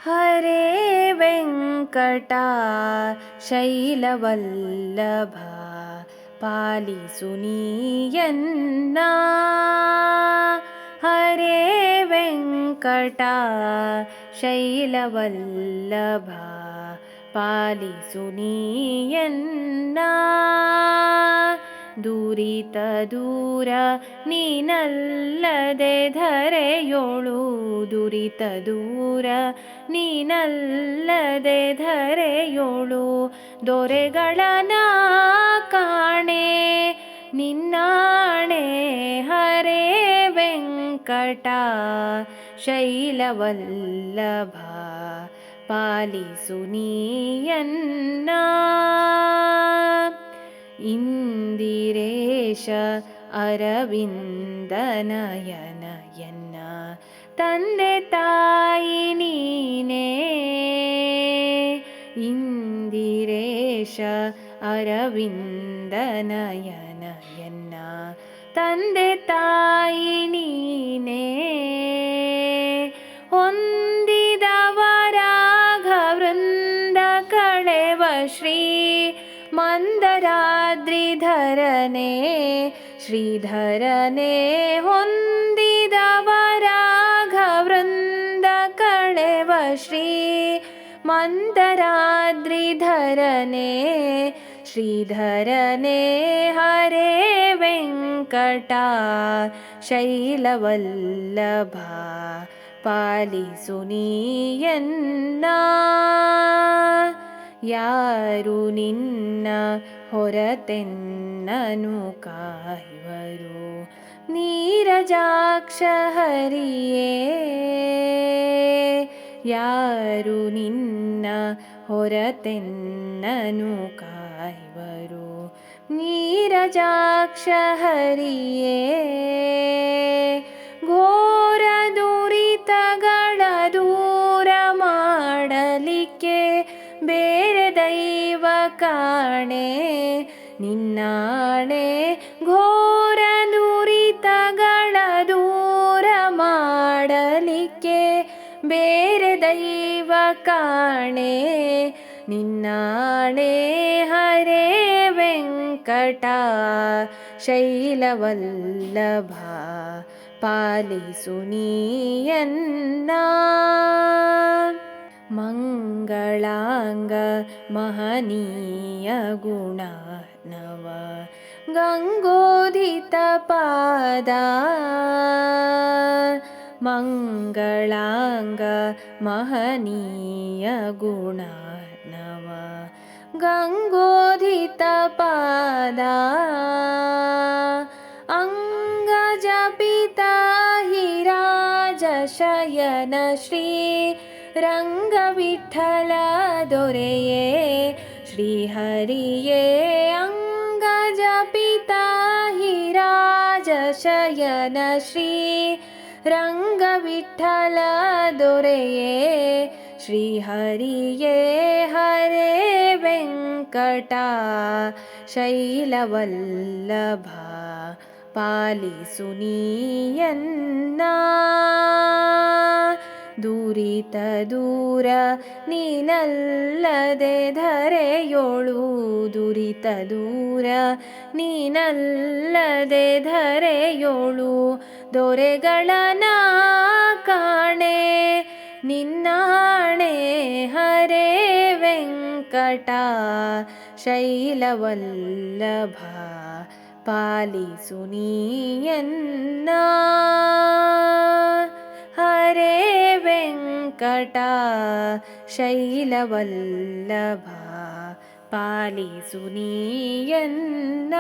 ಹರೇ ವೆಂಕಟ ಶೈಲವಲ್ಲಭ ಪಾಲಿಸು ನೀಯನ್ನ. ಹರೇ ವೆಂಕಟ ಶೈಲವಲ್ಲಭ ಪಾಲಿಸು ನೀಯನ್ನ. ದುರಿತ ದೂರ ನೀನಲ್ಲದೆ ಧರೆಯೋಳು, ದುರಿತ ದೂರ ನೀನಲ್ಲದೆ ಧರೆಯೋಳು. ದೊರೆಗಳನ ಕಾಣೆ ನಿನ್ನಾಣೆ ಹರೇ ವೆಂಕಟ ಶೈಲವಲ್ಲಭ ಪಾಲಿಸು ನೀಯನ್ನ. ಇಂದಿರೇಶ ಅರವಿಂದನಯನ ಎನ್ನ ತಂದೆ ತಾಯಿ ನೀನೇ. ಇಂದಿರೇಶ ಅರವಿಂದನಯನ ಎನ್ನ ತಂದೆ ತಾಯಿ ನೀನೇ. ಹೊಂದಿದವರಾಘವೃಂದ ಕಳೆವ ಶ್ರೀ ಮಂದರಾದ್ರಿಧರನೇ ಶ್ರೀಧರನೇ. ಹೊಂದಿದವರಾಘವೃಂದ ಕಳೆವ ಶ್ರೀ ಮಂದರಾದ್ರಿಧರನೇ ಶ್ರೀಧರನೇ. ಹರೇ ವೆಂಕಟ ಶೈಲವಲ್ಲಭ ಪಾಲಿಸು ನೀಯನ್ನ. ಯಾರು ನಿನ್ನ ಹೊರತೆನ್ನನು ಕಾಯುವರು, ನೀರಜಾಕ್ಷ ಹರಿಯೇ. ಯಾರು ನಿನ್ನ ಹೊರತೆನ್ನನು ಕಾಯುವರು, ನೀರಜಾಕ್ಷ ಹರಿಯೇ. ಘೋರ ದುರಿತಗಳ ದೂರ ಮಾಡಲಿಕ್ಕೆ ಬೇರೆ ದೈವ ಕಾಣೆ ನಿನ್ನಾಣೆ. ಘೋರ ದುರಿತಗಳ ದೂರ ಮಾಡಲಿಕ್ಕೆ ಬೇರೆ ದೈವ ಕಾಣೆ ನಿನ್ನಾಣೆ. ಹರೇ ವೆಂಕಟ ಶೈಲವಲ್ಲಭ ಪಾಲಿಸು ನೀಯನ್ನ. ಮಂಗಳಾಂಗ ಮಹನೀಯ ಗುಣನವ ಗಂಗೋಧಿತ ಪಾದ. ಮಂಗಳಾಂಗ ಮಹನೀಯ ಗುಣನವ ಗಂಗೋಧಿತ ಪಾದ. ಅಂಗಜ ಪಿತ ಹಿರಾಜ ಶಯನ ಶ್ರೀ ರಂಗವಿಠಲ ದೊರೆಯೇ ಶ್ರೀಹರಿಯೇ. ಅಂಗಜ ಪಿತ ಹಿರಾಜ ಶಯನ ಶ್ರೀ ರಂಗವಿಠಲ ದೊರೆಯೇ ಶ್ರೀಹರಿಯೇ. ಹರೇ ವೆಂಕಟ ಶೈಲವಲ್ಲಭ ಪಾಲಿಸು ನೀಯನ್ನ. ದುರಿತ ದೂರ ನೀನಲ್ಲದೆ ಧರೆಯೋಳು, ದುರಿತ ದೂರ ನೀನಲ್ಲದೆ ಧರೆಯೋಳು. ದೊರೆಗಳನ ಕಾಣೆ ನಿನ್ನಾಣೆ ಹರೇ ವೆಂಕಟ ಶೈಲವಲ್ಲಭ ಪಾಲಿಸು ನೀಯನ್ನ. ಹರೇ ವೆಂಕಟ ಶೈಲವಲ್ಲಭ ಪಾಲಿಸು ನೀಯನ್ನ.